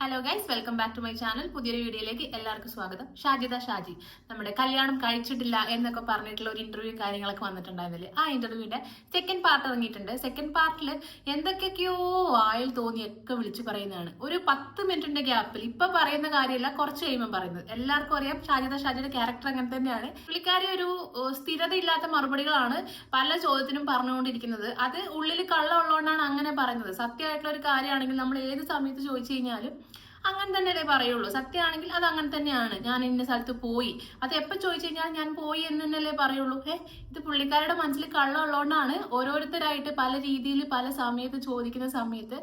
Hello guys, welcome back to my channel. പുതിയൊരു വീഡിയോയിലേക്ക് എല്ലാവർക്കും സ്വാഗതം. ഷാജിദ ഷാജി നമ്മുടെ കല്യാണം കഴിച്ചിട്ടില്ല എന്നൊക്കെ പറഞ്ഞിട്ടുള്ള ഒരു ഇന്റർവ്യൂ കാര്യങ്ങളൊക്കെ വന്നിട്ടുണ്ടായിരുന്നില്ലേ? ആ ഇന്റർവ്യൂവിന്റെ സെക്കൻഡ് പാർട്ട് ഇറങ്ങിയിട്ടുണ്ട്. സെക്കൻഡ് പാർട്ടിൽ എന്തൊക്കെയൊക്കെയോ വായിൽ തോന്നിയൊക്കെ വിളിച്ചു പറയുന്നതാണ്. ഒരു 10 മിനിറ്റിന്റെ ഗ്യാപ്പിൽ ഇപ്പൊ പറയുന്ന കാര്യമല്ല, കുറച്ച് കഴിയുമ്പോൾ പറയുന്നത്. എല്ലാവർക്കും അറിയാം ഷാജിദ ഷാജിയുടെ ക്യാരക്ടർ അങ്ങനെ തന്നെയാണ്. പുള്ളിക്കാരി ഒരു സ്ഥിരതയില്ലാത്ത മറുപടികളാണ് പല ചോദ്യത്തിനും പറഞ്ഞുകൊണ്ടിരിക്കുന്നത്. അത് ഉള്ളിൽ കള്ളം ഉള്ളതുകൊണ്ടാണ് അങ്ങനെ പറയുന്നത്. സത്യമായിട്ടുള്ള ഒരു കാര്യമാണെങ്കിൽ നമ്മൾ ഏത് സമയത്ത് ചോദിച്ചു കഴിഞ്ഞാലും അങ്ങനെ തന്നെയല്ലേ പറയുള്ളൂ. സത്യമാണെങ്കിൽ അത് അങ്ങനെ തന്നെയാണ്. ഞാൻ ഇന്ന സ്ഥലത്ത് പോയി, അത് എപ്പോൾ ചോദിച്ചു കഴിഞ്ഞാൽ ഞാൻ പോയി എന്ന് തന്നെയല്ലേ പറയുള്ളൂ. ഇത് പുള്ളിക്കാരുടെ മനസ്സിൽ കള്ളം ഉള്ളതുകൊണ്ടാണ് ഓരോരുത്തരായിട്ട് പല രീതിയിൽ പല സമയത്ത് ചോദിക്കുന്ന സമയത്ത്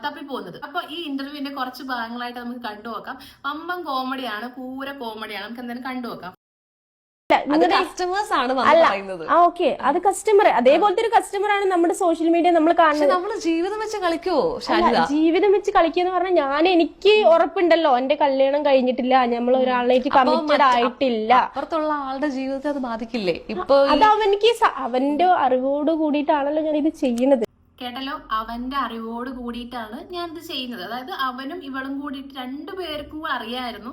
തപ്പിപ്പോകുന്നത്. അപ്പൊ ഈ ഇന്റർവ്യൂവിന്റെ കുറച്ച് ഭാഗങ്ങളായിട്ട് നമുക്ക് കണ്ടുനോക്കാം. വമ്പൻ കോമഡിയാണ്, പൂര കോമഡിയാണ്. നമുക്ക് എന്തായാലും കണ്ടുനോക്കാം. കസ്റ്റമേഴ്സ് ആണ് പറയുന്നത്. അത് കസ്റ്റമർ, അതേപോലത്തെ ഒരു കസ്റ്റമർ ആണ് നമ്മുടെ സോഷ്യൽ മീഡിയ നമ്മൾ കാണുന്നത്. നമ്മള് ജീവിതം വെച്ച് കളിക്കുവോ? ജീവിതം വെച്ച് കളിക്കുന്ന പറഞ്ഞാൽ എനിക്ക് ഉറപ്പുണ്ടല്ലോ എന്റെ കല്യാണം കഴിഞ്ഞിട്ടില്ല, നമ്മൾ ഒരാളേക്ക് കമ്മിറ്റഡ് ആയിട്ടില്ല. അപ്പുറത്തുള്ള ആളുടെ ജീവിതത്തെ അത് ബാധിക്കില്ലേ? ഇപ്പൊ അത് അവന്റെ അറിവോട് കൂടിയിട്ടാണല്ലോ ഞാൻ ഇത് ചെയ്യുന്നത്. കേട്ടല്ലോ, അവന്റെ അറിവോട് കൂടിയിട്ടാണ് ഞാൻ ഇത് ചെയ്യുന്നത്. അതായത് അവനും ഇവളും കൂടിയിട്ട് രണ്ടുപേർക്കും അറിയായിരുന്നു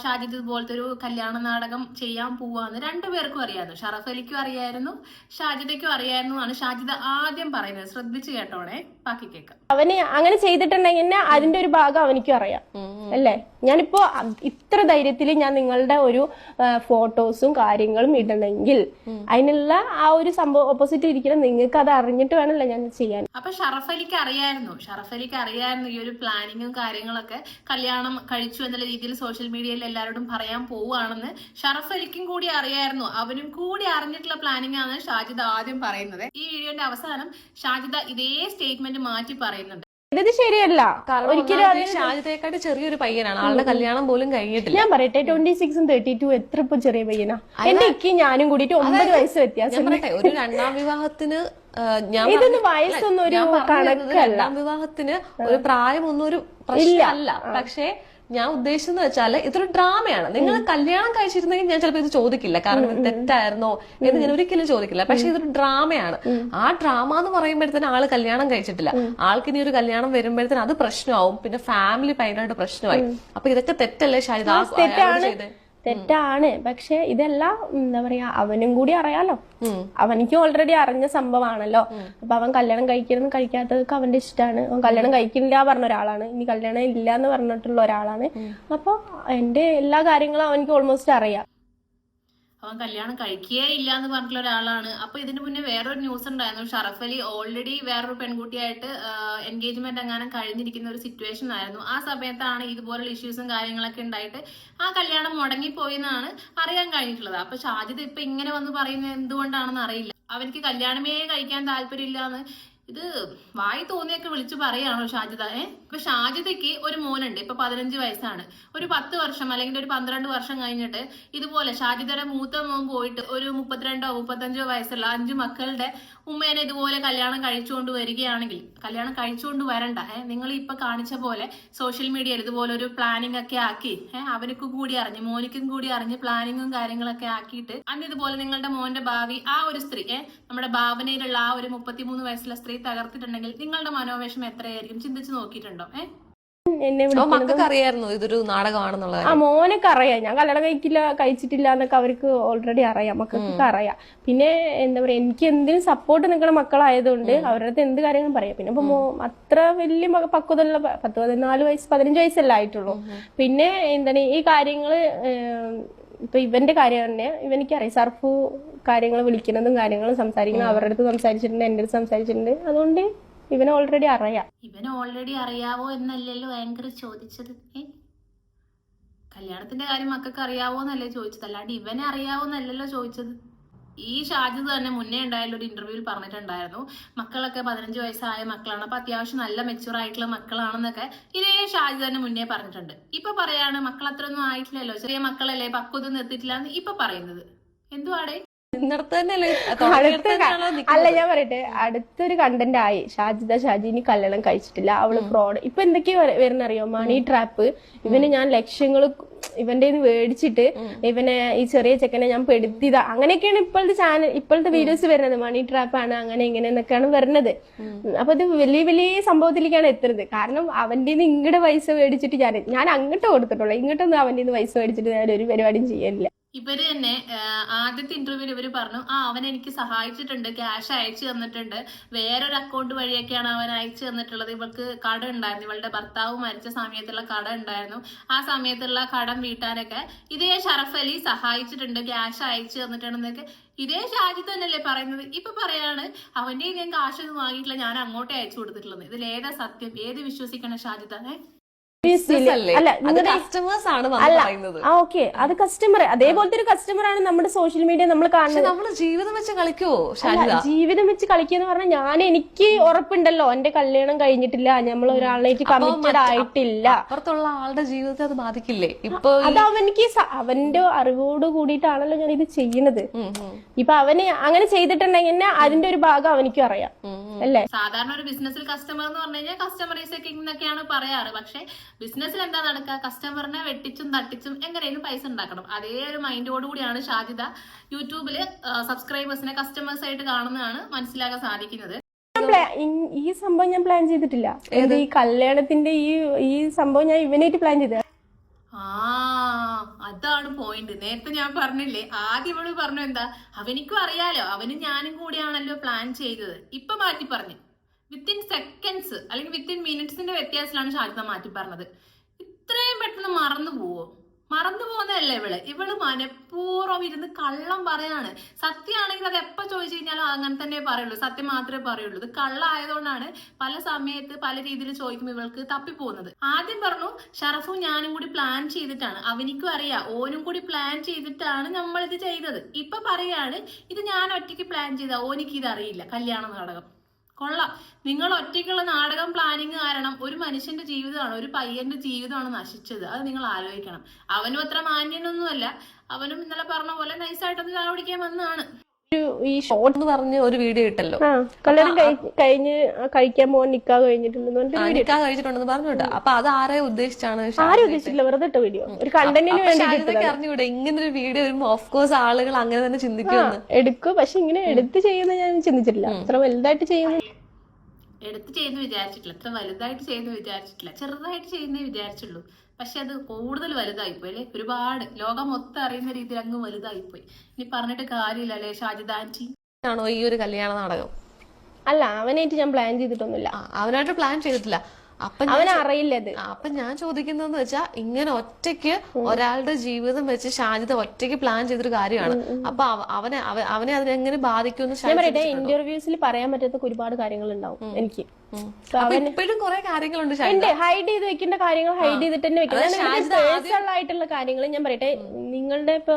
ഷാജിദ് ഇതുപോലത്തെ ഒരു കല്യാണ നാടകം ചെയ്യാൻ പോവാന്ന്. രണ്ടുപേർക്കും അറിയായിരുന്നു. ഷറഫ് അലിക്കും അറിയായിരുന്നു, ഷാജിദയ്ക്കും അറിയായിരുന്നു എന്നാണ് ഷാജിദ ആദ്യം പറയുന്നത്. ശ്രദ്ധിച്ചു കേട്ടോണേ, ബാക്കി കേൾക്കാം. അവന് അങ്ങനെ ചെയ്തിട്ടുണ്ടെങ്കിൽ അതിന്റെ ഒരു ഭാഗം അവനിക്കും അറിയാം അല്ലേ. ഞാനിപ്പോ ഇത്ര ധൈര്യത്തിൽ ഞാൻ നിങ്ങളുടെ ഒരു ഫോട്ടോസും കാര്യങ്ങളും ഇടണമെങ്കിൽ അതിനുള്ള ആ ഒരു സംഭവം ഓപ്പോസിറ്റ് ഇരിക്കുന്ന നിങ്ങൾക്ക് അത് അറിഞ്ഞിട്ട് വേണമല്ലോ ഞാൻ ചെയ്യാൻ. അപ്പൊ ഷറഫ് അലിക്ക് അറിയായിരുന്നു ഈ ഒരു പ്ലാനിങ്ങും കാര്യങ്ങളൊക്കെ. കല്യാണം കഴിച്ചു എന്നുള്ള രീതിയിൽ സോഷ്യൽ മീഡിയയിൽ എല്ലാവരോടും പറയാൻ പോവുകയാണെന്ന് ഷറഫ് അലിക്കും കൂടി അറിയായിരുന്നു. അവനും കൂടി അറിഞ്ഞിട്ടുള്ള പ്ലാനിങ് ആണ് ഷാജിദ ആദ്യം പറയുന്നത്. ഈ വീഡിയോന്റെ അവസാനം ഷാജിദ ഇതേ സ്റ്റേറ്റ്മെന്റ് മാറ്റി പറയുന്നുണ്ട്. ഇത് ശരിയല്ല. ഒരിക്കലും ഷാജിദയെക്കാട്ട് ചെറിയൊരു പയ്യനാണ്, ആളുടെ കല്യാണം പോലും കഴിഞ്ഞിട്ടില്ല. ഞാൻ പറയട്ടെ, 26 32 എത്ര ഇപ്പൊ ചെറിയ പയ്യനാ. എന്റെ ഇക്ക് ഞാനും കൂടിയിട്ട് 9 വയസ്സ് വ്യത്യാസം. ഒരു രണ്ടാം വിവാഹത്തിന് ഇതൊന്നും വയസ്സൊന്നും ഒരു കണക്കല്ല. രണ്ടാം വിവാഹത്തിന് ഒരു പ്രായമൊന്നും ഒരു പ്രശ്നമല്ല. പക്ഷേ ഞാൻ ഉദ്ദേശിച്ചെന്ന് വെച്ചാല് ഇതൊരു ഡ്രാമയാണ്. നിങ്ങൾ കല്യാണം കഴിച്ചിരുന്നെങ്കിൽ ഞാൻ ചിലപ്പോൾ ഇത് ചോദിക്കില്ല, കാരണം ഇത് തെറ്റായിരുന്നോ എന്ന് ഞാൻ ഒരിക്കലും ചോദിക്കില്ല. പക്ഷെ ഇതൊരു ഡ്രാമയാണ്. ആ ഡ്രാമ എന്ന് പറയുമ്പോഴത്തേന് ആള് കല്യാണം കഴിച്ചിട്ടില്ല, ആൾക്ക് ഇനി ഒരു കല്യാണം വരുമ്പോഴത്തേന് അത് പ്രശ്നമാവും, പിന്നെ ഫാമിലി ഭയങ്കരമായിട്ട് പ്രശ്നമായി. അപ്പൊ ഇതൊക്കെ തെറ്റല്ലേ ഷാജിദ? തെറ്റാണ്. പക്ഷെ ഇതെല്ലാം എന്താ പറയാ, അവനും കൂടി അറിയാലോ. അവനിക്ക് ഓൾറെഡി അറിഞ്ഞ സംഭവമാണല്ലോ. അപ്പൊ അവൻ കല്യാണം കഴിക്കരുതെന്ന് കഴിക്കാത്തതൊക്കെ അവന്റെ ഇഷ്ടമാണ്. അവൻ കല്യാണം കഴിക്കില്ല പറഞ്ഞ ഒരാളാണ്, ഇനി കല്യാണം ഇല്ല എന്ന് പറഞ്ഞിട്ടുള്ള ഒരാളാണ്. അപ്പൊ എന്റെ എല്ലാ കാര്യങ്ങളും അവനിക്ക് ഓൾമോസ്റ്റ് അറിയാം. അവൻ കല്യാണം കഴിക്കുകയേ ഇല്ല എന്ന് പറഞ്ഞിട്ടുള്ള ഒരാളാണ്. അപ്പൊ ഇതിന് മുന്നേ വേറൊരു ന്യൂസ് ഉണ്ടായിരുന്നു. ഷറഫ് അലി ഓൾറെഡി വേറൊരു പെൺകുട്ടിയായിട്ട് എൻഗേജ്മെന്റ് എങ്ങാനും കഴിഞ്ഞിരിക്കുന്ന ഒരു സിറ്റുവേഷൻ ആയിരുന്നു. ആ സമയത്താണ് ഇതുപോലുള്ള ഇഷ്യൂസും കാര്യങ്ങളൊക്കെ ഉണ്ടായിട്ട് ആ കല്യാണം മുടങ്ങിപ്പോയി എന്നാണ് അറിയാൻ കഴിഞ്ഞിട്ടുള്ളത്. അപ്പൊ ഷാജിദ് ഇപ്പൊ ഇങ്ങനെ വന്ന് പറയുന്നത് എന്തുകൊണ്ടാണെന്ന് അറിയില്ല. അവർക്ക് കല്യാണമേ കഴിക്കാൻ താല്പര്യമില്ലാന്ന് ഇത് വായി തോന്നിയൊക്കെ വിളിച്ചു പറയാണോ ഷാജിദ? ഇപ്പൊ ഷാജിദയ്ക്ക് ഒരു മോനുണ്ട്, ഇപ്പൊ 15 വയസ്സാണ്. ഒരു 10 വർഷം അല്ലെങ്കിൽ ഒരു 12 വർഷം കഴിഞ്ഞിട്ട് ഇതുപോലെ ഷാജിദയുടെ മൂത്ത മോൻ പോയിട്ട് ഒരു 32 35 വയസ്സുള്ള 5 മക്കളുടെ ഉമ്മേനെ ഇതുപോലെ കല്യാണം കഴിച്ചുകൊണ്ട് വരികയാണെങ്കിൽ, കല്യാണം കഴിച്ചുകൊണ്ട് വരണ്ട, നിങ്ങൾ ഇപ്പൊ കാണിച്ച പോലെ സോഷ്യൽ മീഡിയയിൽ ഇതുപോലെ ഒരു പ്ലാനിങ് ഒക്കെ ആക്കി അവനക്കും കൂടി അറിഞ്ഞ് മോനിക്കും കൂടി അറിഞ്ഞ് പ്ലാനിങ്ങും കാര്യങ്ങളൊക്കെ ആക്കിയിട്ട് അന്ന് ഇതുപോലെ നിങ്ങളുടെ മോന്റെ ഭാവി ആ ഒരു സ്ത്രീ നമ്മുടെ ഭാവനയിലുള്ള ആ ഒരു 33 വയസ്സുള്ള സ്ത്രീ തകർത്തിട്ടുണ്ടെങ്കിൽ നിങ്ങളുടെ മനോവേഷം എത്രയായിരിക്കും? ചിന്തിച്ചു നോക്കിയിട്ടുണ്ടോ? എന്നെ അറിയായിരുന്നു ഇതൊരു നാടകമാണെന്നുള്ളത്. ആ മോനൊക്കെ അറിയാം. ഞാൻ കല്യാണം കഴിച്ചിട്ടില്ല എന്നൊക്കെ അവർക്ക് ഓൾറെഡി അറിയാം, മക്കൾക്കൊക്കെ അറിയാം. പിന്നെ എന്താ പറയാ, എനിക്ക് എന്തിനും സപ്പോർട്ട് നിൽക്കുന്ന മക്കളായതുകൊണ്ട് അവരുടെ അടുത്ത് എന്ത് കാര്യങ്ങളും പറയാം. പിന്നെ ഇപ്പൊ അത്ര വലിയ പക്വതയുള്ള 14 വയസ്സ് 15 വയസ്സല്ലേ ആയിട്ടുള്ളൂ. പിന്നെ എന്താണ് ഈ കാര്യങ്ങള് ഇപ്പൊ ഇവന്റെ കാര്യം തന്നെ ഇവനിക്കറിയാം. സർഫ് കാര്യങ്ങൾ വിളിക്കുന്നതും കാര്യങ്ങളും സംസാരിക്കണം അവരുടെ അടുത്ത് സംസാരിച്ചിട്ടുണ്ട്, എന്റെ അടുത്ത് സംസാരിച്ചിട്ടുണ്ട്. അതുകൊണ്ട് ഇവനെ ഓൾറെഡി അറിയാം. ഇവനെ ഓൾറെഡി അറിയാവോ എന്നല്ലല്ലോ ആങ്കർ ചോദിച്ചത്. കല്യാണത്തിന്റെ കാര്യം മക്കൾക്ക് അറിയാവോ എന്നല്ലേ ചോദിച്ചത്, അല്ലാണ്ട് ഇവനെ അറിയാവോ എന്നല്ലല്ലോ ചോദിച്ചത്. ഈ ഷാജിദ് തന്നെ മുന്നേ ഉണ്ടായാലും ഒരു ഇന്റർവ്യൂവിൽ പറഞ്ഞിട്ടുണ്ടായിരുന്നു, മക്കളൊക്കെ 15 വയസ്സായ മക്കളാണ്, അപ്പൊ അത്യാവശ്യം നല്ല മെച്യൂർ ആയിട്ടുള്ള മക്കളാണെന്നൊക്കെ ഇതേ ഷാജിദ് തന്നെ മുന്നേ പറഞ്ഞിട്ടുണ്ട്. ഇപ്പൊ പറയാണ് മക്കൾ അത്രയൊന്നും ആയിട്ടില്ലല്ലോ, ചെറിയ മക്കളല്ലേ, പക്വത നിർത്തിയിട്ടില്ല എന്ന് ഇപ്പൊ പറയുന്നത് എന്തുവാടേ? അല്ല ഞാൻ പറയട്ടെ, അടുത്തൊരു കണ്ടന്റ് ആയി ഷാജിദ ഷാജിനി കല്യാണം കഴിച്ചിട്ടില്ല, അവള് ഫ്രോഡ്. ഇപ്പൊ എന്തൊക്കെയാ വരുന്നറിയോ? മണി ട്രാപ്പ്. ഇവന് ഞാൻ ലക്ഷ്യങ്ങൾ ഇവന്റെ മേടിച്ചിട്ട് ഇവനെ ഈ ചെറിയ ചെക്കനെ ഞാൻ പെടുത്തിയതാ, അങ്ങനെയൊക്കെയാണ് ഇപ്പോഴത്തെ വീഡിയോസ് വരുന്നത്. മണി ട്രാപ്പ് ആണ് അങ്ങനെ ഇങ്ങനെ എന്നൊക്കെയാണ് വരുന്നത്. അപ്പൊ ഇത് വലിയ വലിയ സംഭവത്തിലേക്കാണ് എത്തുന്നത്. കാരണം അവന്റെ ഇങ്ങോട്ട് പൈസ മേടിച്ചിട്ട് ഞാൻ അങ്ങോട്ട് കൊടുത്തിട്ടുള്ളൂ, ഇങ്ങോട്ടൊന്നും അവന്റെ പൈസ മേടിച്ചിട്ട് ഞാൻ ഒരു പരിപാടിയും ചെയ്യാനില്ല. ഇവര് തന്നെ ആദ്യത്തെ ഇന്റർവ്യൂവിൽ ഇവര് പറഞ്ഞു, അവൻ എനിക്ക് സഹായിച്ചിട്ടുണ്ട്, ക്യാഷ് അയച്ചു തന്നിട്ടുണ്ട്, വേറൊരു അക്കൗണ്ട് വഴിയൊക്കെയാണ് അവൻ അയച്ചു തന്നിട്ടുള്ളത്. ഇവൾക്ക് കട ഉണ്ടായിരുന്നു, ഇവളുടെ ഭർത്താവ് മരിച്ച സമയത്തുള്ള കട ഉണ്ടായിരുന്നു. ആ സമയത്തുള്ള കടം വീട്ടാനൊക്കെ ഇതേ ഷറഫ് അലി സഹായിച്ചിട്ടുണ്ട്, ക്യാഷ് അയച്ചു തന്നിട്ടുണ്ടെന്നൊക്കെ ഇതേ ഷാജിദ് തന്നെയല്ലേ പറയുന്നത്. ഇപ്പൊ പറയാണ് അവന്റെ ഞാൻ കാശൊന്നും വാങ്ങിയിട്ടില്ല, ഞാൻ അങ്ങോട്ടേ അയച്ചു കൊടുത്തിട്ടുള്ളത്. ഇതിലേതാ സത്യം, ഏത് വിശ്വസിക്കണം ഷാജിദാനെ? കസ്റ്റമേഴ്സ് ആണ് പറയുന്നത്. ഓക്കെ, അത് കസ്റ്റമർ, അതേപോലത്തെ ഒരു കസ്റ്റമർ ആണ് നമ്മുടെ സോഷ്യൽ മീഡിയ നമ്മൾ കാണുന്നത്. നമ്മള് ജീവിതം വെച്ച് കളിക്കുവോ? ജീവിതം വെച്ച് കളിക്കാന്ന് പറഞ്ഞാൽ എനിക്ക് ഉറപ്പുണ്ടല്ലോ എന്റെ കല്യാണം കഴിഞ്ഞിട്ടില്ല, നമ്മൾ ഒരാളായിട്ട് കമ്മിറ്റഡ് ആയിട്ടില്ല. അപ്പുറത്തുള്ള ആളുടെ ജീവിതത്തെ അത് ബാധിക്കില്ലേ? ഇപ്പൊ അത് അവന്റെ അറിവോട് കൂടിയിട്ടാണല്ലോ ഞാൻ ഇത് ചെയ്യുന്നത്. ഇപ്പൊ അവന് അങ്ങനെ ചെയ്തിട്ടുണ്ടെങ്കിൽ അതിന്റെ ഒരു ഭാഗം അവനിക്കും അറിയാം അല്ലേ. സാധാരണ ഒരു ബിസിനസ്സിൽ കസ്റ്റമർ എന്ന് പറഞ്ഞു കഴിഞ്ഞാൽ കസ്റ്റമർ ഈസ് എ കിങ് എന്നൊക്കെയാണ് പറയാറ്. പക്ഷെ ബിസിനസ്സിൽ എന്താ നടക്കുക, കസ്റ്റമറിനെ വെട്ടിച്ചും തട്ടിച്ചും എങ്ങനെയും പൈസ ഉണ്ടാക്കണം. അതേ ഒരു മൈൻഡോട് കൂടിയാണ് ഷാജിദ യൂട്യൂബില് സബ്സ്ക്രൈബേഴ്സിനെ കസ്റ്റമേഴ്സ് ആയിട്ട് കാണുന്നതാണ് മനസ്സിലാക്കാൻ സാധിക്കുന്നത്. ഈ സംഭവം ഞാൻ പ്ലാൻ ചെയ്തിട്ടില്ല. ഈ കല്യാണത്തിന്റെ ഈ സംഭവം ഞാൻ ഇവനായിട്ട് പ്ലാൻ ചെയ്ത. അതാണ് പോയിന്റ്. നേരത്തെ ഞാൻ പറഞ്ഞില്ലേ, ആദ്യം ഇവള് പറഞ്ഞു എന്താ, അവനിക്കും അറിയാലോ, അവനും ഞാനും കൂടിയാണല്ലോ പ്ലാൻ ചെയ്തത്. ഇപ്പൊ മാറ്റി പറഞ്ഞു. വിത്തിൻ സെക്കൻഡ്സ് അല്ലെങ്കിൽ വിത്തിൻ മിനിറ്റ്സിന്റെ വ്യത്യാസത്തിലാണ് ഷാജിദ മാറ്റി പറഞ്ഞത്. ഇത്രയും പെട്ടെന്ന് മറന്നു പോവോ? മറന്നു പോകുന്നതല്ലേ ഇവള് മനഃപൂർവ്വം ഇരുന്ന് കള്ളം പറയാണ്. സത്യമാണെങ്കിൽ അത് എപ്പോ ചോദിച്ചു കഴിഞ്ഞാലും അങ്ങനെ തന്നെ പറയുള്ളൂ, സത്യം മാത്രമേ പറയുള്ളൂ. ഇത് കള്ളായതുകൊണ്ടാണ് പല സമയത്ത് പല രീതിയിൽ ചോദിക്കുമ്പോൾ ഇവൾക്ക് തപ്പിപ്പോകുന്നത്. ആദ്യം പറഞ്ഞു ഷറഫും ഞാനും കൂടി പ്ലാൻ ചെയ്തിട്ടാണ്, അവനിക്കും അറിയാം, ഓനും കൂടി പ്ലാൻ ചെയ്തിട്ടാണ് നമ്മൾ ഇത് ചെയ്തത്. ഇപ്പൊ പറയാണ് ഇത് ഞാൻ ഒറ്റയ്ക്ക് പ്ലാൻ ചെയ്ത, ഓനിക്ക് ഇത് അറിയില്ല, കല്യാണ നാടകം. കൊള്ളാം. നിങ്ങൾ ഒറ്റയ്ക്കുള്ള നാടകം പ്ലാനിങ് കാരണം ഒരു മനുഷ്യന്റെ ജീവിതമാണ്, ഒരു പയ്യന്റെ ജീവിതമാണ് നശിച്ചത്. അത് നിങ്ങൾ ആലോചിക്കണം. അവനും അത്ര മാന്യനൊന്നുമല്ല, അവനും ഇന്നലെ പറഞ്ഞ പോലെ നൈസായിട്ടൊന്ന് ചായ കുടിക്കാൻ വന്നതാണ്. ഈ ഷോർട്ട് എന്ന് പറഞ്ഞ ഒരു വീഡിയോ ഇട്ടല്ലോ, കല്യാണം കഴിഞ്ഞ് കഴിക്കാൻ പോകാൻ നിക്കാഹ് കഴിച്ചിട്ടുണ്ടെന്ന് പറഞ്ഞോട്ടെ. അപ്പൊ അത് ആരെ ഉദ്ദേശിച്ചാണ്? ആരും ഉദ്ദേശിച്ചില്ല, വെറുതെ ഇട്ട വീഡിയോ, ഒരു കണ്ടന്റിന് വേണ്ടി അറിഞ്ഞൂടെ ഇങ്ങനെ ഒരു വീഡിയോ വരുമ്പോ ഓഫ് കോഴ്സ് ആളുകൾ അങ്ങനെ തന്നെ ചിന്തിക്കുമെന്ന്. എടുക്കും, പക്ഷെ ഇങ്ങനെ എടുത്ത് ചെയ്യുന്ന ഞാൻ ചിന്തിച്ചിട്ടില്ല. അത്ര വലുതായിട്ട് ചെയ്യുന്ന എടുത്ത് ചെയ്യുന്ന വിചാരിച്ചിട്ടില്ല, അത്ര വലുതായിട്ട് ചെയ്യുന്ന വിചാരിച്ചിട്ടില്ല, ചെറുതായിട്ട് ചെയ്യുന്നേ വിചാരിച്ചുള്ളൂ. പക്ഷെ അത് കൂടുതൽ വലുതായിപ്പോയി അല്ലെ, ഒരുപാട് ലോകം മൊത്തം അറിയുന്ന രീതിയിൽ അങ്ങ് വലുതായിപ്പോയി. ഇനി പറഞ്ഞിട്ട് കാര്യമില്ല അല്ലെ ഷാജിദ ആന്റി. ആണോ ഈ ഒരു കല്യാണ നാടകം? അല്ല, അവനായിട്ട് ഞാൻ പ്ലാൻ ചെയ്തിട്ടൊന്നുമില്ല. അവനായിട്ട് പ്ലാൻ ചെയ്തിട്ടില്ല. അവനറിയില്ല അത്. അപ്പൊ ഞാൻ ചോദിക്കുന്നതെന്ന് വെച്ചാൽ, ഇങ്ങനെ ഒറ്റയ്ക്ക് ഒരാളുടെ ജീവിതം വെച്ച് ഷാജിദ ഒറ്റയ്ക്ക് പ്ലാൻ ചെയ്തൊരു കാര്യമാണ്. അപ്പൊ അവനെ അതിനെങ്ങനെ ബാധിക്കുമെന്ന് ഞാൻ പറയട്ടെ, ഇന്റർവ്യൂസിൽ പറയാൻ പറ്റാത്ത ഒരുപാട് കാര്യങ്ങൾ ഉണ്ടാവും എനിക്ക്. ഇപ്പോഴും കുറെ കാര്യങ്ങളുണ്ട് ഹൈഡ് ചെയ്ത് വെക്കേണ്ട കാര്യങ്ങൾ ഹൈഡ് ചെയ്തിട്ട് തന്നെ വെക്കണം. പേഴ്സണൽ ആയിട്ടുള്ള കാര്യങ്ങൾ ഞാൻ പറയട്ടെ, നിങ്ങളുടെ ഇപ്പൊ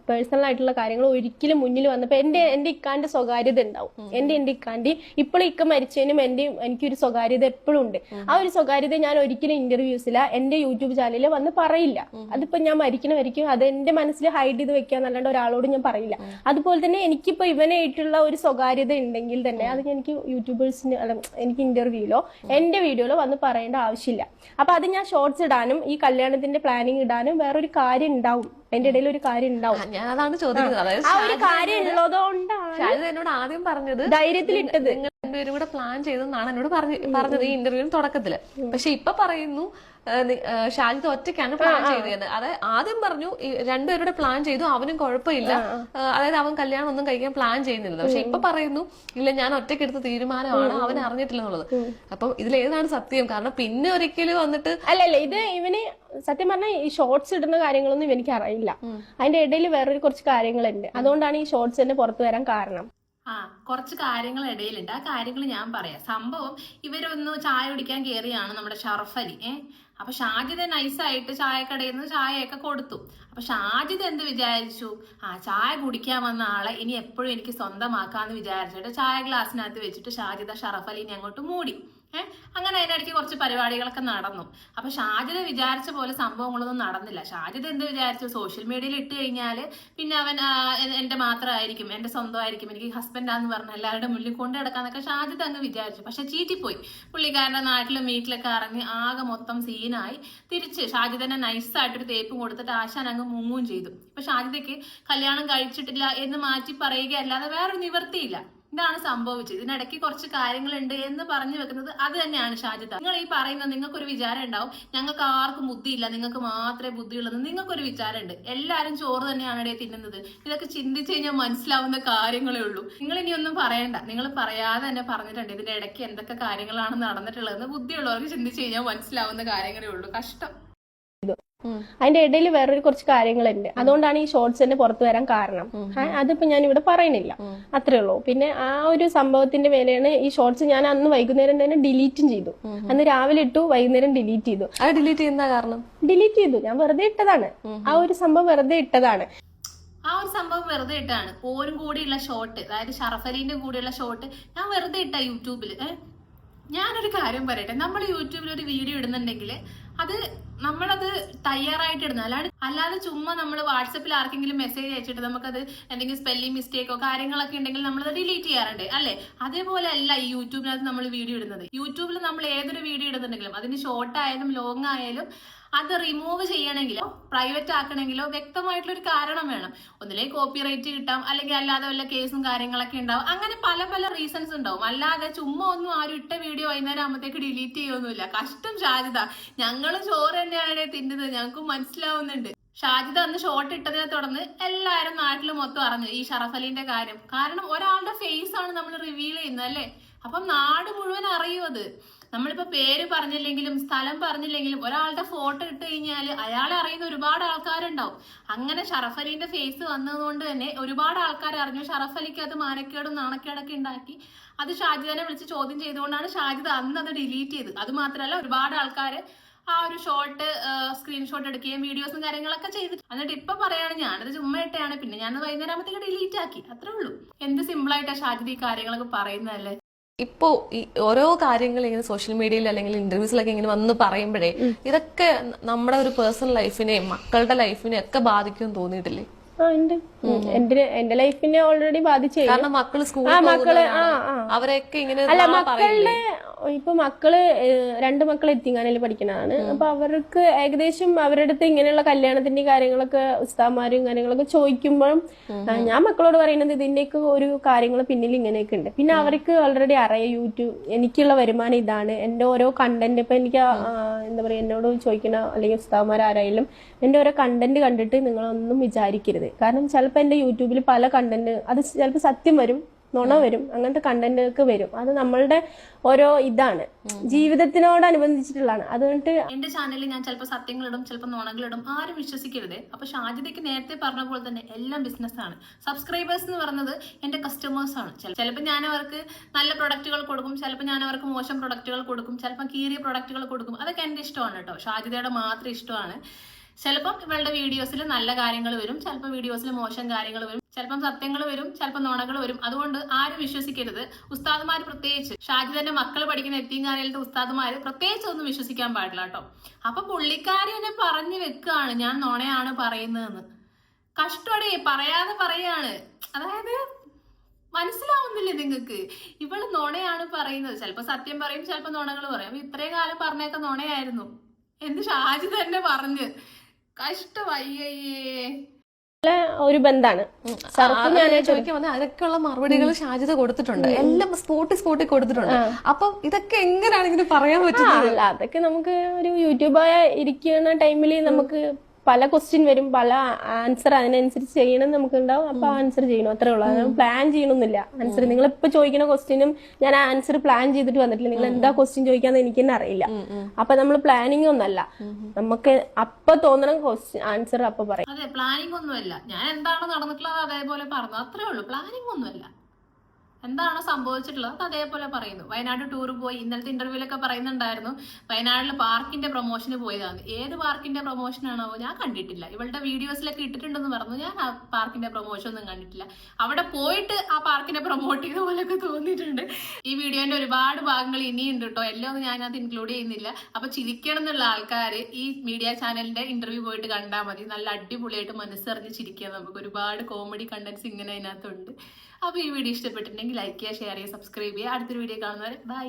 പേഴ്സണൽ ആയിട്ടുള്ള കാര്യങ്ങൾ ഒരിക്കലും മുന്നിൽ വന്നപ്പോ എന്റെ ഇക്കാന്റെ സ്വകാര്യത ഉണ്ടാവും. എന്റെ ഇക്കാന്റെ ഇപ്പോഴും ഇക്ക മരിച്ചതിനും എനിക്കൊരു സ്വകാര്യത എപ്പോഴും ഉണ്ട്. ആ ഒരു സ്വകാര്യത ഞാൻ ഒരിക്കലും ഇന്റർവ്യൂസില എന്റെ യൂട്യൂബ് ചാനലിൽ വന്ന് പറയില്ല. അതിപ്പോ ഞാൻ മരിക്കും അത് എന്റെ മനസ്സിൽ ഹൈഡ് ചെയ്ത് വെക്കാന്നല്ലാണ്ട് ഒരാളോട് ഞാൻ പറയില്ല. അതുപോലെ തന്നെ എനിക്കിപ്പോ ഇവനായിട്ടുള്ള ഒരു സ്വകാര്യത ഉണ്ടെങ്കിൽ തന്നെ അത് എനിക്ക് യൂട്യൂബേഴ്സിന് എനിക്ക് ഇന്റർവ്യൂലോ എന്റെ വീഡിയോയിലോ വന്ന് പറയേണ്ട ആവശ്യമില്ല. അപ്പൊ അത് ഞാൻ ഷോർട്സ് ഇടാനും ഈ കല്യാണത്തിന്റെ പ്ലാനിങ് ഇടാനും വേറൊരു കാര്യം ഉണ്ടാവും, അതിന്റെ ഇടയിൽ ഒരു കാര്യം ഉണ്ടാവും. ഞാൻ അതാണ് ചോദിക്കുന്നത്. ആ ഒരു കാര്യം ഉള്ളതുകൊണ്ടാണ് എന്നോട് ആദ്യം പറഞ്ഞത് ധൈര്യത്തിൽ ഇട്ടത്. രണ്ടുപേരും കൂടെ പ്ലാൻ ചെയ്തെന്നാണ് എന്നോട് പറഞ്ഞത് ഈ ഇന്റർവ്യൂവിന് തുടക്കത്തില്. പക്ഷെ ഇപ്പൊ പറയുന്നു ഷാജിദ ഒറ്റയ്ക്കാണ് പ്ലാൻ ചെയ്തത്. അതായത് ആദ്യം പറഞ്ഞു രണ്ടുപേരുടെ പ്ലാൻ ചെയ്തു, അവനും കുഴപ്പമില്ല, അതായത് അവൻ കല്യാണം ഒന്നും കഴിക്കാൻ പ്ലാൻ ചെയ്യുന്നില്ല. പക്ഷെ ഇപ്പൊ പറയുന്നു ഇല്ല, ഞാൻ ഒറ്റയ്ക്ക് എടുത്ത തീരുമാനമാണ്, അവൻ അറിഞ്ഞിട്ടില്ല എന്നുള്ളത്. അപ്പം ഇതിലേതാണ് സത്യം? കാരണം പിന്നെ ഒരിക്കലും വന്നിട്ട് അല്ലല്ല, ഇത് ഇവന് സത്യം പറഞ്ഞാൽ ഈ ഷോർട്സ് ഇടുന്ന കാര്യങ്ങളൊന്നും എനിക്ക് അറിയില്ല. അതിന്റെ ഇടയിൽ വേറൊരു കുറച്ച് കാര്യങ്ങളുണ്ട്, അതുകൊണ്ടാണ് ഈ ഷോർട്സ് തന്നെ പുറത്തു വരാൻ കാരണം. കുറച്ച് കാര്യങ്ങൾ ഇടയിലുണ്ട്. ആ കാര്യങ്ങൾ ഞാൻ പറയാം. സംഭവം ഇവരൊന്ന് ചായ കുടിക്കാൻ കയറിയാണ് നമ്മുടെ ഷറഫ് അലി. അപ്പൊ ഷാജിദ നൈസായിട്ട് ചായക്കടയിൽ നിന്ന് ചായയൊക്കെ കൊടുത്തു. അപ്പൊ ഷാജിദ എന്ത് വിചാരിച്ചു, ചായ കുടിക്കാൻ വന്ന ആളെ ഇനി എപ്പോഴും എനിക്ക് സ്വന്തമാക്കാന്ന് വിചാരിച്ചിട്ട് ചായ ഗ്ലാസ്സിനകത്ത് വെച്ചിട്ട് ഷാജിദ ഷറഫ് അലിനെ അങ്ങോട്ട് മൂടി. അങ്ങനെ അതിനിടയ്ക്ക് കുറച്ച് പരിപാടികളൊക്കെ നടന്നു. അപ്പൊ ഷാജിദ വിചാരിച്ച പോലെ സംഭവങ്ങളൊന്നും നടന്നില്ല. ഷാജിദ എന്ത് വിചാരിച്ചു, സോഷ്യൽ മീഡിയയിൽ ഇട്ട് കഴിഞ്ഞാൽ പിന്നെ അവൻ എന്റെ മാത്രമായിരിക്കും, എന്റെ സ്വന്തമായിരിക്കും, എനിക്ക് ഹസ്ബൻഡാന്ന് പറഞ്ഞ എല്ലാവരുടെ മുന്നിൽ കൊണ്ടു കിടക്കാന്നൊക്കെ ഷാജിദ അങ്ങ് വിചാരിച്ചു. പക്ഷെ ചീറ്റിപ്പോയി. പുള്ളിക്കാരന്റെ നാട്ടിലും വീട്ടിലൊക്കെ ഇറങ്ങി ആകെ മൊത്തം സീനായി. തിരിച്ച് ഷാജിദനെ നൈസായിട്ടൊരു തേപ്പും കൊടുത്തിട്ട് ആശാൻ അങ്ങ് മുങ്ങുകയും ചെയ്തു. ഇപ്പൊ ഷാജിദയ്ക്ക് കല്യാണം കഴിച്ചിട്ടില്ല എന്ന് മാറ്റി പറയുകയല്ലാതെ വേറൊരു നിവൃത്തിയില്ല. ഇതാണ് സംഭവിച്ചത്. ഇതിനിടയ്ക്ക് കുറച്ച് കാര്യങ്ങളുണ്ട് എന്ന് പറഞ്ഞു വെക്കുന്നത് അത് തന്നെയാണ് ഷാജിദ. നിങ്ങൾ ഈ പറയുന്ന നിങ്ങൾക്കൊരു വിചാരം ഉണ്ടാവും, ഞങ്ങൾക്ക് ആർക്കും ബുദ്ധിയില്ല, നിങ്ങൾക്ക് മാത്രമേ ബുദ്ധിയുള്ളൂ. നിങ്ങൾക്കൊരു വിചാരമുണ്ട്, എല്ലാവരും ചോറ് തന്നെയാണ് ഇടയിൽ തിന്നുന്നത്. ഇതൊക്കെ ചിന്തിച്ചു കഴിഞ്ഞാൽ മനസ്സിലാവുന്ന കാര്യങ്ങളേ ഉള്ളൂ. നിങ്ങൾ ഇനി ഒന്നും പറയണ്ട, നിങ്ങൾ പറയാതെ തന്നെ പറഞ്ഞിട്ടുണ്ട് ഇതിന്റെ ഇടയ്ക്ക് എന്തൊക്കെ കാര്യങ്ങളാണ് നടന്നിട്ടുള്ളതെന്ന്. ബുദ്ധിയുള്ളവർക്ക് ചിന്തിച്ചു കഴിഞ്ഞാൽ മനസ്സിലാവുന്ന കാര്യങ്ങളേ ഉള്ളൂ. കഷ്ടം. അതിന്റെ ഇടയിൽ വേറൊരു കുറച്ച് കാര്യങ്ങളുണ്ട്, അതുകൊണ്ടാണ് ഈ ഷോർട്സ് തന്നെ പുറത്തു വരാൻ കാരണം. അതിപ്പോ ഞാൻ ഇവിടെ പറയുന്നില്ല, അത്രേ ഉള്ളൂ. പിന്നെ ആ ഒരു സംഭവത്തിന്റെ മേലെയാണ് ഈ ഷോർട്സ് ഞാൻ അന്ന് വൈകുന്നേരം തന്നെ ഡിലീറ്റും ചെയ്തു. അന്ന് രാവിലെ ഇട്ടു, വൈകുന്നേരം ഡിലീറ്റ് ചെയ്തു. അത് ഡിലീറ്റ് ചെയ്യുന്ന കാരണം ഡിലീറ്റ് ചെയ്തു, ഞാൻ വെറുതെ ഇട്ടതാണ്. ആ ഒരു സംഭവം വെറുതെ ഇട്ടതാണ്. ആ ഒരു സംഭവം വെറുതെ ഇട്ടാണ്. ഓരും കൂടിയുള്ള ഷോട്ട്, അതായത് ഷറഫലീന്റെ കൂടെയുള്ള ഷോട്ട് ഞാൻ വെറുതെ ഇട്ട യൂട്യൂബില്. ഞാനൊരു കാര്യം പറയട്ടെ, നമ്മൾ യൂട്യൂബിൽ ഒരു വീഡിയോ ഇടുന്നുണ്ടെങ്കിൽ അത് നമ്മളത് തയ്യാറായിട്ട് ഇടുന്നത്, അല്ലാതെ ചുമ്മാ നമ്മൾ വാട്സപ്പിൽ ആർക്കെങ്കിലും മെസ്സേജ് അയച്ചിട്ട് നമുക്കത് എന്തെങ്കിലും സ്പെല്ലിംഗ് മിസ്റ്റേക്കോ കാര്യങ്ങളൊക്കെ ഉണ്ടെങ്കിൽ നമ്മളത് ഡിലീറ്റ് ചെയ്യാറുണ്ട് അല്ലേ? അതേപോലെ അല്ല ഈ യൂട്യൂബിനകത്ത് നമ്മൾ വീഡിയോ ഇടുന്നത്. യൂട്യൂബിൽ നമ്മൾ ഏതൊരു വീഡിയോ ഇടുന്നുണ്ടെങ്കിലും അതിന് ഷോർട്ട് ആയാലും ലോങ് ആയാലും അത് റിമൂവ് ചെയ്യണമെങ്കിലോ പ്രൈവറ്റ് ആക്കണമെങ്കിലോ വ്യക്തമായിട്ടുള്ള ഒരു കാരണം വേണം. ഒന്നിലേക്ക് കോപ്പിറൈറ്റ് കിട്ടാം, അല്ലെങ്കിൽ അല്ലാതെ വല്ല കേസും കാര്യങ്ങളൊക്കെ ഉണ്ടാവും. അങ്ങനെ പല പല റീസൺസ് ഉണ്ടാവും. അല്ലാതെ ചുമ്മാ ഒന്നും ആരും ഇട്ട വീഡിയോ വൈകുന്നേരം ആകുമ്പോഴത്തേക്ക് ഡിലീറ്റ് ചെയ്യൊന്നുമില്ല. കഷ്ടം ഷാജിദ, ഞങ്ങള് ചോറ് തന്നെയാണ് തിന്നുന്നത്, ഞങ്ങൾക്ക് മനസ്സിലാവുന്നുണ്ട്. ഷാജിദ അന്ന് ഷോർട്ട് ഇട്ടതിനെ തുടർന്ന് എല്ലാവരും നാട്ടിൽ മൊത്തം അറിഞ്ഞു ഈ ഷറഫലീന്റെ കാര്യം. കാരണം ഒരാളുടെ ഫേസ് ആണ് നമ്മൾ റിവീൽ ചെയ്യുന്നത് അല്ലേ? അപ്പം നാട് മുഴുവൻ അറിയും അത്. നമ്മളിപ്പോ പേര് പറഞ്ഞില്ലെങ്കിലും സ്ഥലം പറഞ്ഞില്ലെങ്കിലും ഒരാളുടെ ഫോട്ടോ ഇട്ട് കഴിഞ്ഞാൽ അയാളെ അറിയുന്ന ഒരുപാട് ആൾക്കാരുണ്ടാവും. അങ്ങനെ ഷറഫലീന്റെ ഫേസ് വന്നതുകൊണ്ട് തന്നെ ഒരുപാട് ആൾക്കാർ അറിഞ്ഞു. ഷറഫലിക്ക് അത് മാനക്കേടും നാണക്കേടൊക്കെ ഉണ്ടാക്കി. അത് ഷാജിദനെ വിളിച്ച് ചോദ്യം ചെയ്തുകൊണ്ടാണ് ഷാജിദ അന്ന് അത് ഡിലീറ്റ് ചെയ്തത്. അത് മാത്രമല്ല ഒരുപാട് ആൾക്കാർ ആ ഒരു ഷോട്ട് സ്ക്രീൻഷോട്ട് എടുക്കുകയും വീഡിയോസും കാര്യങ്ങളൊക്കെ ചെയ്തിട്ട് എന്നിട്ട് ഇപ്പൊ പറയാണ് ഞാനത് ചുമ്മാ ഇട്ടയാണ്, പിന്നെ ഞാനത് വൈകുന്നേരം ആകുമ്പോഴത്തേക്ക് ഡിലീറ്റ് ആക്കി. അത്രേ ഉള്ളൂ. എന്ത് സിമ്പിളായിട്ടാ ഷാജിദ ഈ കാര്യങ്ങളൊക്കെ പറയുന്നതല്ലേ. ഇപ്പോ ഈ ഓരോ കാര്യങ്ങൾ ഇങ്ങനെ സോഷ്യൽ മീഡിയയിൽ അല്ലെങ്കിൽ ഇന്റർവ്യൂസിലൊക്കെ ഇങ്ങനെ വന്ന് പറയുമ്പോഴേ ഇതൊക്കെ നമ്മുടെ ഒരു പേഴ്സണൽ ലൈഫിനെയും മക്കളുടെ ലൈഫിനെയും ഒക്കെ ബാധിക്കും തോന്നിയിട്ടില്ലേ? എന്റെ ലൈഫിനെ ഓൾറെഡി ബാധിച്ചു. കാരണം മക്കള് സ്കൂളിൽ അവരെയൊക്കെ ഇങ്ങനെ അല്ല മക്കളുടെ ഇപ്പൊ മക്കള് 2 മക്കൾ എത്തിങ്ങാനയിൽ പഠിക്കുന്നതാണ്. അപ്പൊ അവർക്ക് ഏകദേശം അവരുടെ അടുത്ത് ഇങ്ങനെയുള്ള കല്യാണത്തിന്റെ കാര്യങ്ങളൊക്കെ ഉസ്താദ്മാരും കാര്യങ്ങളൊക്കെ ചോദിക്കുമ്പോഴും ഞാൻ മക്കളോട് പറയുന്നത് ഇതിന്റെയൊക്കെ ഒരു കാര്യങ്ങൾ പിന്നിൽ ഇങ്ങനെയൊക്കെ ഉണ്ട്. പിന്നെ അവർക്ക് ഓൾറെഡി അറിയാം യൂട്യൂബ് എനിക്കുള്ള വരുമാനം ഇതാണ്, എന്റെ ഓരോ കണ്ടന്റ്. ഇപ്പൊ എനിക്ക് എന്താ പറയാ എന്നോട് ചോദിക്കുന്ന അല്ലെങ്കിൽ ഉസ്താദ്മാരായാലും എന്റെ ഓരോ കണ്ടന്റ് കണ്ടിട്ട് നിങ്ങളൊന്നും വിചാരിക്കരുത്. കാരണം ചിലപ്പോൾ എന്റെ യൂട്യൂബിൽ പല കണ്ടന്റ് അത് ചിലപ്പോൾ സത്യം വരും, നുണ വരും, അങ്ങനത്തെ കണ്ടന്റ് ഒക്കെ വരും. അത് നമ്മളുടെ ഓരോ ഇതാണ്, ജീവിതത്തിനോടനുബന്ധിച്ചിട്ടുള്ളതാണ്. അതുകൊണ്ട് എന്റെ ചാനലിൽ ഞാൻ ചിലപ്പോൾ സത്യങ്ങളിടും, ചിലപ്പോൾ നുണകളിടും. ആരും വിശ്വസിക്കരുത്. അപ്പൊ ഷാജിദയ്ക്ക് നേരത്തെ പറഞ്ഞ പോലെ തന്നെ എല്ലാം ബിസിനസ്സാണ്. സബ്സ്ക്രൈബേഴ്സ് എന്ന് പറയുന്നത് എന്റെ കസ്റ്റമേഴ്സ് ആണ്. ചിലപ്പോൾ ഞാൻ അവർക്ക് നല്ല പ്രൊഡക്റ്റുകൾ കൊടുക്കും, ചിലപ്പോൾ ഞാൻ അവർക്ക് മോശം പ്രൊഡക്റ്റുകൾ കൊടുക്കും, ചിലപ്പോൾ കീറിയ പ്രൊഡക്റ്റുകൾ കൊടുക്കും. അതൊക്കെ എന്റെ ഇഷ്ടമാണ് കേട്ടോ, ഷാജിദയുടെ മാത്രം ഇഷ്ടമാണ്. ചിലപ്പം ഇവളുടെ വീഡിയോസിൽ നല്ല കാര്യങ്ങൾ വരും, ചിലപ്പോൾ വീഡിയോസിൽ മോശം കാര്യങ്ങൾ വരും, ചിലപ്പം സത്യങ്ങൾ വരും, ചിലപ്പോൾ നുണകൾ വരും. അതുകൊണ്ട് ആരും വിശ്വസിക്കരുത്. ഉസ്താദുമാർ പ്രത്യേകിച്ച് ഷാജിദന്റെ മക്കൾ പഠിക്കുന്ന എത്തിങ്ങാനയിലത്തെ ഉസ്താദുമാര് പ്രത്യേകിച്ച് ഒന്നും വിശ്വസിക്കാൻ പാടില്ല കേട്ടോ. അപ്പൊ പുള്ളിക്കാരി എന്നെ പറഞ്ഞു വെക്കുകയാണ് ഞാൻ നുണയാണ് പറയുന്നതെന്ന്. കഷ്ടോടെ പറയാതെ പറയാണ്. അതായത് മനസ്സിലാവുന്നില്ലേ നിങ്ങൾക്ക്? ഇവള് നുണയാണ് പറയുന്നത്. ചിലപ്പോൾ സത്യം പറയും, ചിലപ്പോൾ നുണകൾ പറയും. അപ്പൊ ഇത്രയും കാലം പറഞ്ഞൊക്കെ നുണയായിരുന്നു എന്ത് ഷാജിദ തന്നെ പറഞ്ഞ്. കഷ്ടമയ്യേ. ഒരു ബന്ധമാണ്. ചോദിക്കാൻ അതൊക്കെയുള്ള മറുപടികൾ ഷാജിദ കൊടുത്തിട്ടുണ്ട്, എല്ലാം സ്പോട്ടി കൊടുത്തിട്ടുണ്ട്. അപ്പൊ ഇതൊക്കെ എങ്ങനെയാണ് ഇങ്ങനെ പറയാൻ പറ്റുന്നത്? അതൊക്കെ നമുക്ക് ഒരു യൂട്യൂബായ ഇരിക്കുന്ന ടൈമിൽ നമുക്ക് പല ക്വസ്റ്റ്യൻ വരും, പല ആൻസർ അതിനനുസരിച്ച് ചെയ്യണം നമുക്ക് ഉണ്ടാവും. അപ്പൊ ആൻസർ ചെയ്യണം, അത്രേ ഉള്ളൂ. പ്ലാൻ ചെയ്യണമെന്നില്ല ആൻസർ. നിങ്ങൾ ഇപ്പൊ ചോദിക്കുന്ന ക്വസ്റ്റ്യനും ഞാൻ ആൻസർ പ്ലാൻ ചെയ്തിട്ട് വന്നിട്ടില്ല. നിങ്ങൾ എന്താ ക്വസ്റ്റ്യൻ ചോദിക്കാന്ന് എനിക്ക് തന്നെ അറിയില്ല. അപ്പൊ നമ്മൾ പ്ലാനിങ് ഒന്നല്ല, നമുക്ക് അപ്പൊ തോന്നണം ക്വസ്റ്റ്യൻ ആൻസർ അപ്പൊ പറയും. അതെ, പ്ലാനിങ് ഒന്നുമല്ല. ഞാൻ എന്താണോ നടന്നിട്ടുള്ളത് അതേപോലെ പറഞ്ഞു, അത്രേ ഉള്ളൂ. പ്ലാനിങ് ഒന്നുമല്ല. എന്താണോ സംഭവിച്ചിട്ടുള്ളത് അത് അതേപോലെ പറയുന്നു. വയനാട് ടൂർ പോയി, ഇന്നലത്തെ ഇന്റർവ്യൂലൊക്കെ പറയുന്നുണ്ടായിരുന്നു വയനാട്ടിൽ പാർക്കിന്റെ പ്രൊമോഷന് പോയതാണ്. ഏത് പാർക്കിന്റെ പ്രൊമോഷനാണോ ഞാൻ കണ്ടിട്ടില്ല. ഇവളുടെ വീഡിയോസിലൊക്കെ ഇട്ടിട്ടുണ്ടെന്ന് പറഞ്ഞു, ഞാൻ ആ പാർക്കിന്റെ പ്രൊമോഷൻ ഒന്നും കണ്ടിട്ടില്ല. അവിടെ പോയിട്ട് ആ പാർക്കിനെ പ്രൊമോട്ട് ചെയ്ത പോലെയൊക്കെ തോന്നിയിട്ടുണ്ട്. ഈ വീഡിയോന്റെ ഒരുപാട് ഭാഗങ്ങൾ ഇനിയുണ്ട് കേട്ടോ, എല്ലാം ഒന്നും ഞാനത് ഇൻക്ലൂഡ് ചെയ്യുന്നില്ല. അപ്പൊ ചിരിക്കണം എന്നുള്ള ആൾക്കാർ ഈ മീഡിയ ചാനലിന്റെ ഇന്റർവ്യൂ പോയിട്ട് കണ്ടാൽ മതി. നല്ല അടിപൊളിയായിട്ട് മനസ്സറിഞ്ഞ് ചിരിക്കുക. നമുക്ക് ഒരുപാട് കോമഡി കണ്ടന്റ്സ് ഇങ്ങനെ അതിനകത്തുണ്ട്. അപ്പൊ ഈ വീഡിയോ ഇഷ്ടപ്പെട്ടിട്ടുണ്ടെങ്കിൽ ലൈക്ക് ചെയ്യുക, ഷെയർ ചെയ്യുക, സബ്സ്ക്രൈബ് ചെയ്യുക. അടുത്തൊരു വീഡിയോ കാണുന്നവരെ ബൈ.